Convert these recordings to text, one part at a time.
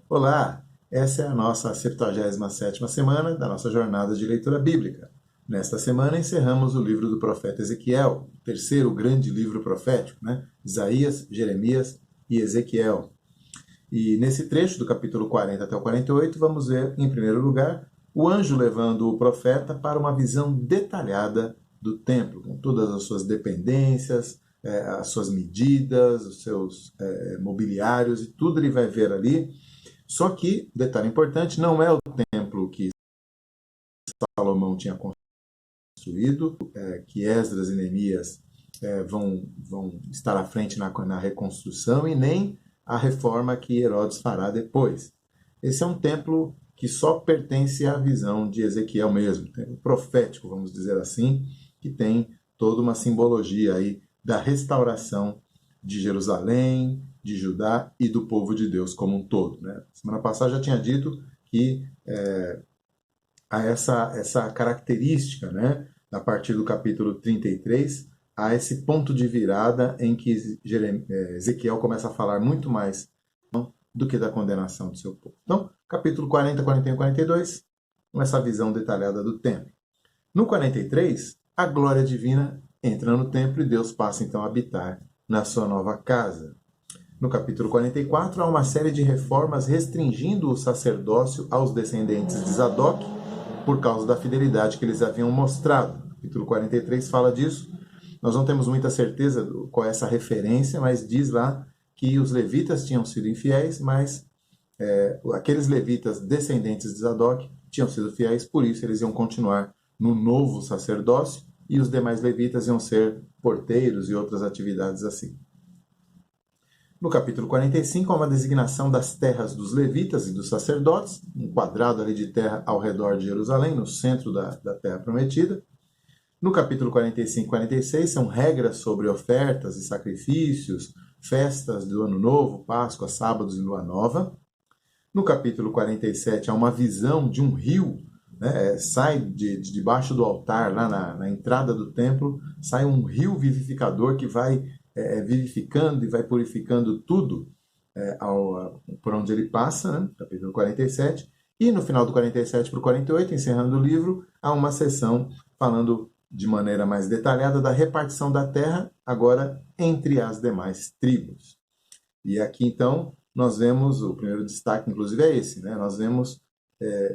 Olá, essa é a nossa 77ª semana da nossa jornada de leitura bíblica. Nesta semana encerramos o livro do profeta Ezequiel, o terceiro grande livro profético, Isaías, Jeremias e Ezequiel. E nesse trecho, do capítulo 40 até o 48, vamos ver, em primeiro lugar, o anjo levando o profeta para uma visão detalhada do templo, com todas as suas dependências, as suas medidas, os seus mobiliários, e tudo ele vai ver ali. Só que, detalhe importante, não é o templo que Salomão tinha construído, que Esdras e Neemias vão estar à frente na reconstrução, e nem a reforma que Herodes fará depois. Esse é um templo que só pertence à visão de Ezequiel mesmo, templo profético, vamos dizer assim, que tem toda uma simbologia aí da restauração de Jerusalém, de Judá e do povo de Deus como um todo. Semana passada já tinha dito que há essa característica, a partir do capítulo 33, há esse ponto de virada em que Ezequiel começa a falar muito mais do que da condenação do seu povo. Então, capítulo 40, 41 e 42, com essa visão detalhada do templo. No 43, a glória divina entra no templo e Deus passa então a habitar na sua nova casa. No capítulo 44, há uma série de reformas restringindo o sacerdócio aos descendentes de Zadok, por causa da fidelidade que eles haviam mostrado. O capítulo 43 fala disso. Nós não temos muita certeza qual é essa referência, mas diz lá que os levitas tinham sido infiéis, mas aqueles levitas descendentes de Zadok tinham sido fiéis, por isso eles iam continuar no novo sacerdócio, e os demais levitas iam ser porteiros e outras atividades assim. No capítulo 45, há uma designação das terras dos levitas e dos sacerdotes, um quadrado ali de terra ao redor de Jerusalém, no centro da terra prometida. No capítulo 45 e 46, são regras sobre ofertas e sacrifícios, festas do Ano Novo, Páscoa, sábados e Lua Nova. No capítulo 47, há uma visão de um rio, sai de debaixo do altar, lá na entrada do templo, sai um rio vivificador que vai vivificando e vai purificando tudo por onde ele passa, capítulo 47. E no final do 47 para o 48, encerrando o livro, há uma sessão falando de maneira mais detalhada da repartição da terra, agora entre as demais tribos. E aqui, então, nós vemos, o primeiro destaque, inclusive, é esse, nós vemos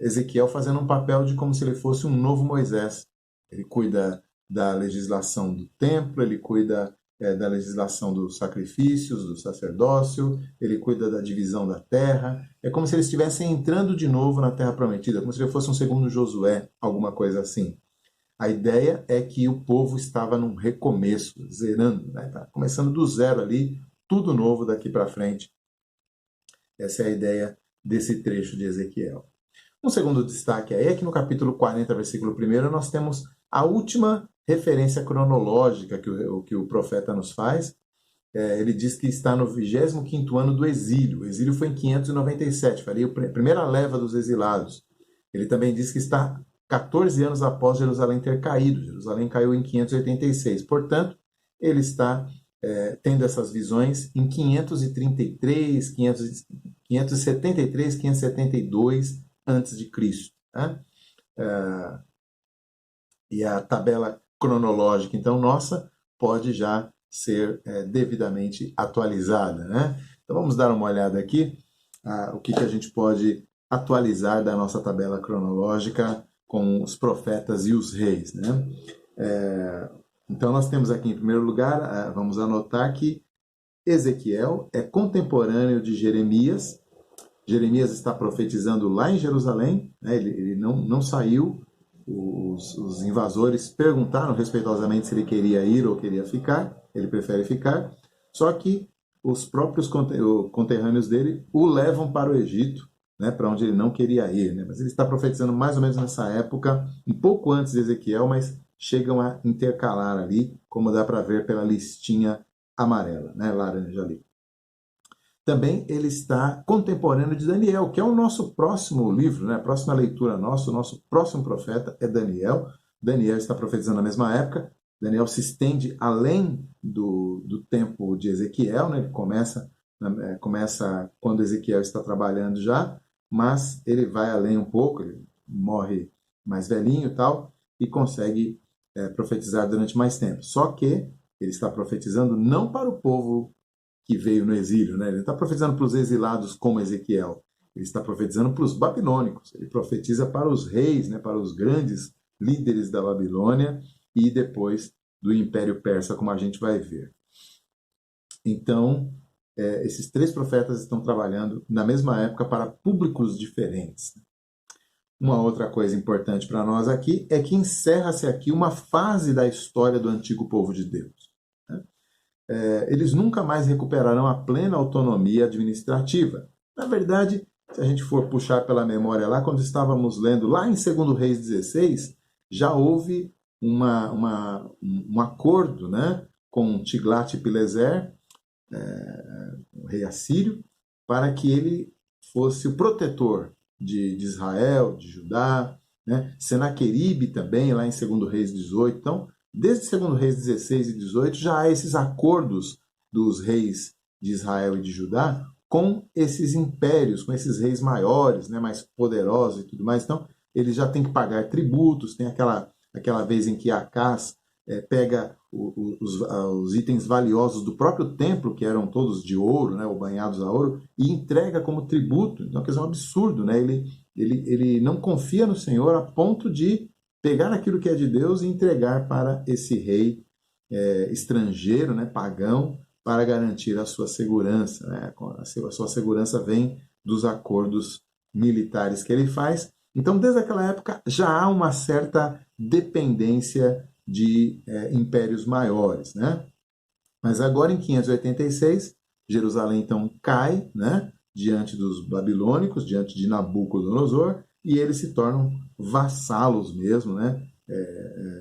Ezequiel fazendo um papel de como se ele fosse um novo Moisés. Ele cuida da legislação do templo, ele cuida da legislação dos sacrifícios, do sacerdócio, ele cuida da divisão da terra. É como se eles estivessem entrando de novo na terra prometida, como se ele fosse um segundo Josué, alguma coisa assim. A ideia é que o povo estava num recomeço, zerando, tá começando do zero ali, tudo novo daqui para frente. Essa é a ideia desse trecho de Ezequiel. Um segundo destaque aí é que no capítulo 40, versículo 1, nós temos a última referência cronológica que o profeta nos faz. Ele diz que está no 25º ano do exílio. O exílio foi em 597, faria a primeira leva dos exilados. Ele também diz que está 14 anos após Jerusalém ter caído. Jerusalém caiu em 586. Portanto, ele está tendo essas visões em 533, 573, 572 antes de Cristo. E a tabela cronológica, então, nossa, pode já ser devidamente atualizada. Então, vamos dar uma olhada aqui, o que a gente pode atualizar da nossa tabela cronológica com os profetas e os reis. Então, nós temos aqui, em primeiro lugar, vamos anotar que Ezequiel é contemporâneo de Jeremias. Jeremias está profetizando lá em Jerusalém, ele não saiu. Os invasores perguntaram respeitosamente se ele queria ir ou queria ficar. Ele prefere ficar. Só que os próprios conterrâneos dele o levam para o Egito, para onde ele não queria ir. Mas ele está profetizando mais ou menos nessa época, um pouco antes de Ezequiel, mas chegam a intercalar ali, como dá para ver pela listinha amarela, laranja ali. Também ele está contemporâneo de Daniel, que é o nosso próximo livro, a próxima leitura nossa, o nosso próximo profeta é Daniel. Daniel está profetizando na mesma época. Daniel se estende além do tempo de Ezequiel, ele começa começa quando Ezequiel está trabalhando já, mas ele vai além um pouco, ele morre mais velhinho e tal, e consegue profetizar durante mais tempo. Só que ele está profetizando não para o povo que veio no exílio, né? Ele não está profetizando para os exilados como Ezequiel, ele está profetizando para os babilônicos, ele profetiza para os reis, né? Para os grandes líderes da Babilônia e depois do Império Persa, como a gente vai ver. Então, esses três profetas estão trabalhando na mesma época para públicos diferentes. Uma outra coisa importante para nós aqui é que encerra-se aqui uma fase da história do antigo povo de Deus. Eles nunca mais recuperarão a plena autonomia administrativa. Na verdade, se a gente for puxar pela memória lá, quando estávamos lendo lá em 2 Reis 16, já houve um acordo, né, com Tiglat-Pileser, o rei assírio, para que ele fosse o protetor de Israel, de Judá, né? Senaqueribe também, lá em 2 Reis 18. Então, desde 2 Reis 16 e 18, já há esses acordos dos reis de Israel e de Judá com esses impérios, com esses reis maiores, né, mais poderosos e tudo mais. Então, eles já têm que pagar tributos, tem aquela vez em que Acás pega os itens valiosos do próprio templo, que eram todos de ouro, né, ou banhados a ouro, e entrega como tributo. Então, quer dizer, é um absurdo, né? Ele não confia no Senhor a ponto de pegar aquilo que é de Deus e entregar para esse rei estrangeiro, né, pagão, para garantir a sua segurança. Né? A sua segurança vem dos acordos militares que ele faz. Então, desde aquela época, já há uma certa dependência de impérios maiores, né? Mas agora, em 586, Jerusalém então cai, né, diante dos babilônicos, diante de Nabucodonosor, e eles se tornam vassalos mesmo, né,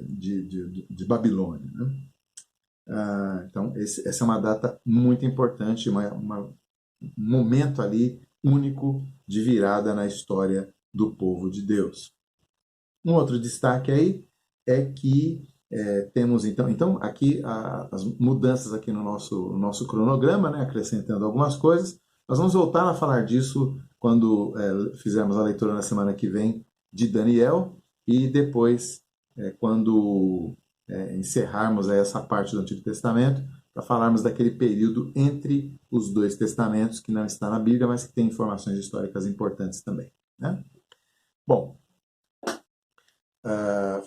de Babilônia. Né? Então, essa é uma data muito importante, um momento ali único de virada na história do povo de Deus. Um outro destaque aí é que temos então aqui as mudanças aqui no nosso cronograma, né, acrescentando algumas coisas. Nós vamos voltar a falar disso quando fizermos a leitura na semana que vem de Daniel e depois quando encerrarmos essa parte do Antigo Testamento, para falarmos daquele período entre os dois testamentos que não está na Bíblia, mas que tem informações históricas importantes também. Né? Bom,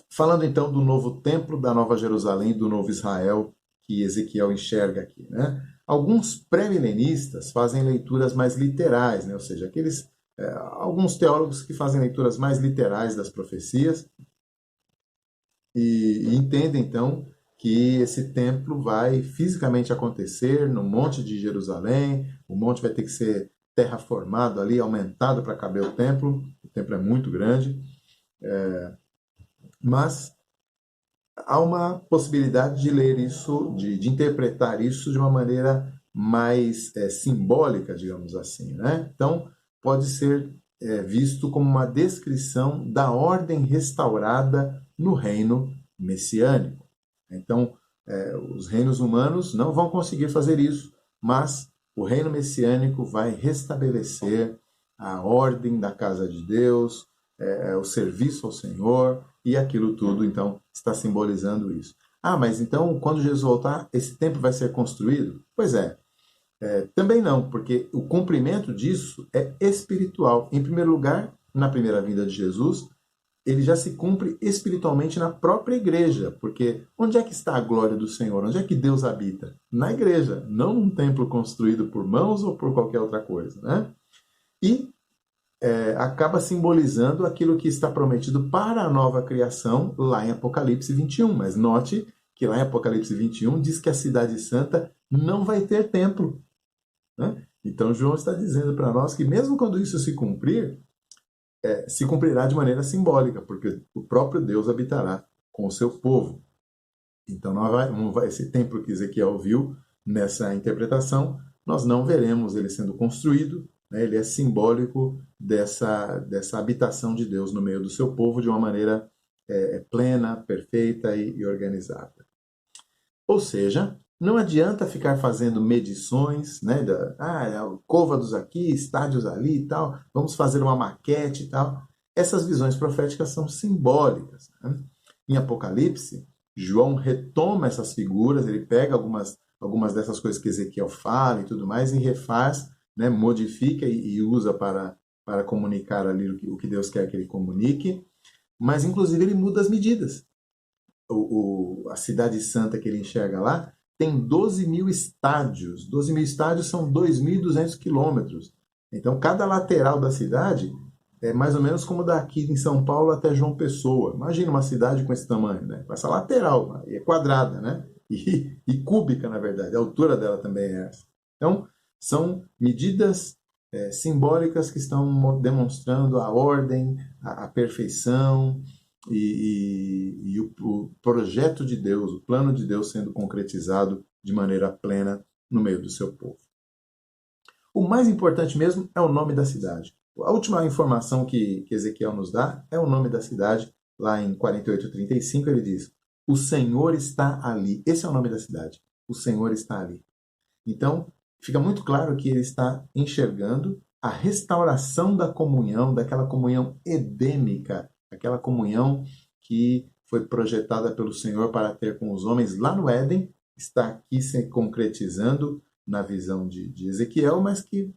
falando então do novo templo, da Nova Jerusalém, do novo Israel, que Ezequiel enxerga aqui. Né? Alguns pré-milenistas fazem leituras mais literais, né? Ou seja, alguns teólogos que fazem leituras mais literais das profecias e entendem então que esse templo vai fisicamente acontecer no Monte de Jerusalém, o monte vai ter que ser terraformado ali, aumentado para caber o templo é muito grande. Mas há uma possibilidade de ler isso, de interpretar isso de uma maneira mais simbólica, digamos assim. Né? Então, pode ser visto como uma descrição da ordem restaurada no reino messiânico. Então, os reinos humanos não vão conseguir fazer isso, mas o reino messiânico vai restabelecer a ordem da casa de Deus, o serviço ao Senhor, e aquilo tudo, então, está simbolizando isso. Mas então, quando Jesus voltar, esse templo vai ser construído? Pois também não, porque o cumprimento disso é espiritual. Em primeiro lugar, na primeira vinda de Jesus, ele já se cumpre espiritualmente na própria igreja, porque onde é que está a glória do Senhor? Onde é que Deus habita? Na igreja, não num templo construído por mãos ou por qualquer outra coisa. Né? E acaba simbolizando aquilo que está prometido para a nova criação lá em Apocalipse 21. Mas note que lá em Apocalipse 21 diz que a cidade santa não vai ter templo. Né? Então João está dizendo para nós que mesmo quando isso se cumprir, se cumprirá de maneira simbólica, porque o próprio Deus habitará com o seu povo. Então não vai esse templo que Ezequiel viu nessa interpretação, nós não veremos ele sendo construído. Ele é simbólico dessa habitação de Deus no meio do seu povo de uma maneira plena, perfeita e organizada. Ou seja, Não adianta ficar fazendo medições, né? Côvados aqui, estádios ali e tal, vamos fazer uma maquete e tal. Essas visões proféticas são simbólicas, né? Em Apocalipse, João retoma essas figuras, ele pega algumas dessas coisas que Ezequiel fala e tudo mais e refaz, né? Modifica e usa para comunicar ali o que Deus quer que ele comunique, mas inclusive ele muda as medidas. A cidade santa que ele enxerga lá tem 12 mil estádios. 12 mil estádios são 2.200 quilômetros. Então, cada lateral da cidade é mais ou menos como daqui em São Paulo até João Pessoa. Imagina uma cidade com esse tamanho, né? Com essa lateral, é quadrada, né? E cúbica, na verdade. A altura dela também é essa. Então, são medidas simbólicas que estão demonstrando a ordem, a perfeição e o projeto de Deus, o plano de Deus sendo concretizado de maneira plena no meio do seu povo. O mais importante mesmo é o nome da cidade. A última informação que Ezequiel nos dá é o nome da cidade. Lá em 48:35 ele diz: o Senhor está ali. Esse é o nome da cidade. O Senhor está ali. Então, fica muito claro que ele está enxergando a restauração da comunhão, daquela comunhão edêmica, aquela comunhão que foi projetada pelo Senhor para ter com os homens lá no Éden, está aqui se concretizando na visão de Ezequiel, mas que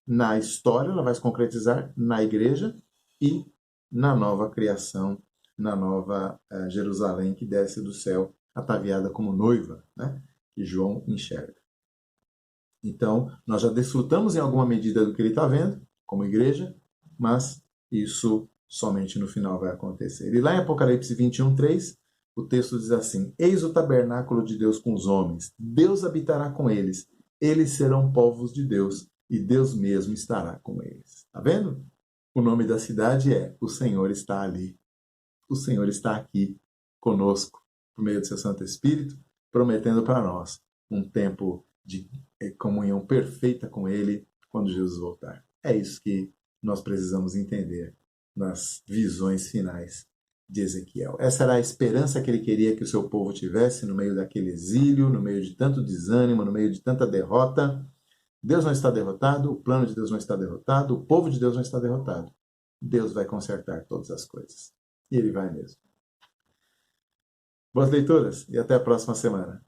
na história ela vai se concretizar na igreja e na nova criação, na nova Jerusalém que desce do céu, ataviada como noiva, né? Que João enxerga. Então, nós já desfrutamos em alguma medida do que ele está vendo, como igreja, mas isso somente no final vai acontecer. E lá em Apocalipse 21:3, o texto diz assim: eis o tabernáculo de Deus com os homens, Deus habitará com eles, eles serão povos de Deus, e Deus mesmo estará com eles. Está vendo? O nome da cidade é O Senhor está ali. O Senhor está aqui conosco, por meio do seu Santo Espírito, prometendo para nós um tempo de comunhão perfeita com Ele quando Jesus voltar. É isso que nós precisamos entender nas visões finais de Ezequiel. Essa era a esperança que ele queria que o seu povo tivesse no meio daquele exílio, no meio de tanto desânimo, no meio de tanta derrota. Deus não está derrotado, o plano de Deus não está derrotado, o povo de Deus não está derrotado. Deus vai consertar todas as coisas. E Ele vai mesmo. Boas leituras e até a próxima semana.